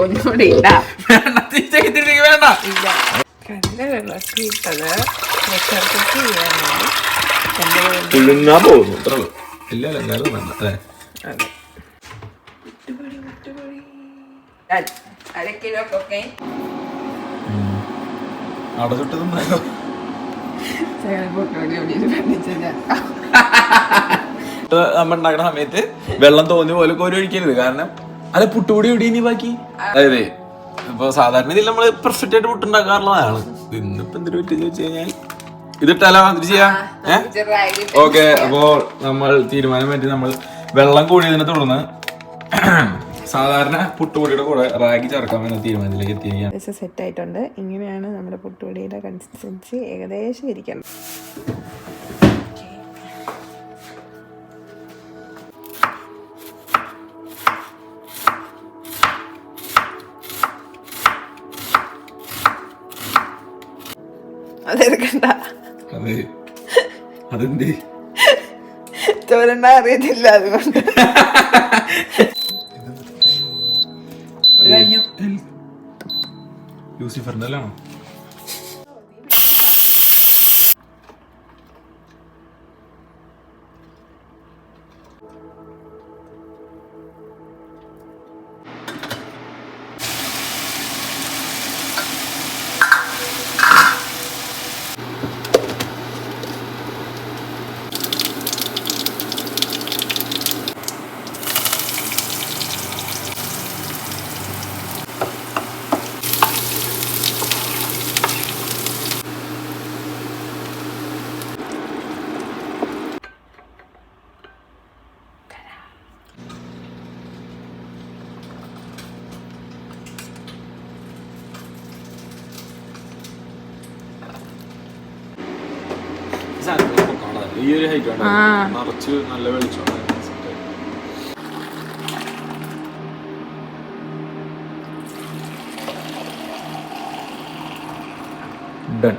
ഒന്നുകൂടി ഇല്ല വേണ്ട കല്ല് വെള്ളത്തിൽ ഇട്ടത് പ്രഷർ കുക്ക് ചെയ്യാനാണ് പുഴുങ്ങാൻ പോകുന്നു അത്രേ ഉള്ളൂ. ഇല്ല അലങ്കാരം വേണ്ട അല്ലേ? അതെ. അര കിലോ ഒക്കെ അടച്ചിട്ട് നമ്മ ഉണ്ടാക്കുന്ന സമയത്ത് വെള്ളം തോന്നിയ പോലെ കോരി ഒഴിക്കരുത്. കാരണം അല്ല പുട്ടുപൊടി എവിടെ ഇനി ബാക്കി. അതായത് ഇപ്പൊ സാധാരണ ഇതിൽ നമ്മള് പെർഫെക്റ്റ് ആയിട്ട് പുട്ടുണ്ടാക്കാറുള്ളതാണ്. ഇന്നിപ്പോ എന്തിനു പറ്റി ചോദിച്ചു കഴിഞ്ഞാൽ ഇതിട്ടാലോ എന്തിനു ചെയ്യാം. ഓക്കെ, അപ്പോ നമ്മൾ തീരുമാനം പറ്റി നമ്മൾ വെള്ളം കൂടിയതിനെ തുടർന്ന് സാധാരണ പുട്ടുപൊടിയുടെ കൂടെ റാഗി ചേർക്കാമെന്ന തീരുമാനത്തിലേക്ക് എത്തിയിരിക്കുകയാണ്. സെറ്റ് ആയിട്ടുണ്ട്. ഇങ്ങനെയാണ് നമ്മുടെ പുട്ടുപൊടിയുടെ കൺസിസ്റ്റൻസി ഏകദേശം ഇരിക്കുന്നത്. അതെടുക്കണ്ട. അതെന്ത് ചോരണ്ട അറിയത്തില്ല, അതുകൊണ്ട് ലൂസിഫറിന്റെ അല്ലാണോ? ഈ ഒരു ഹൈറ്റ് നിറച്ച് നല്ല വെളിച്ചമാണ്. ഡൺ.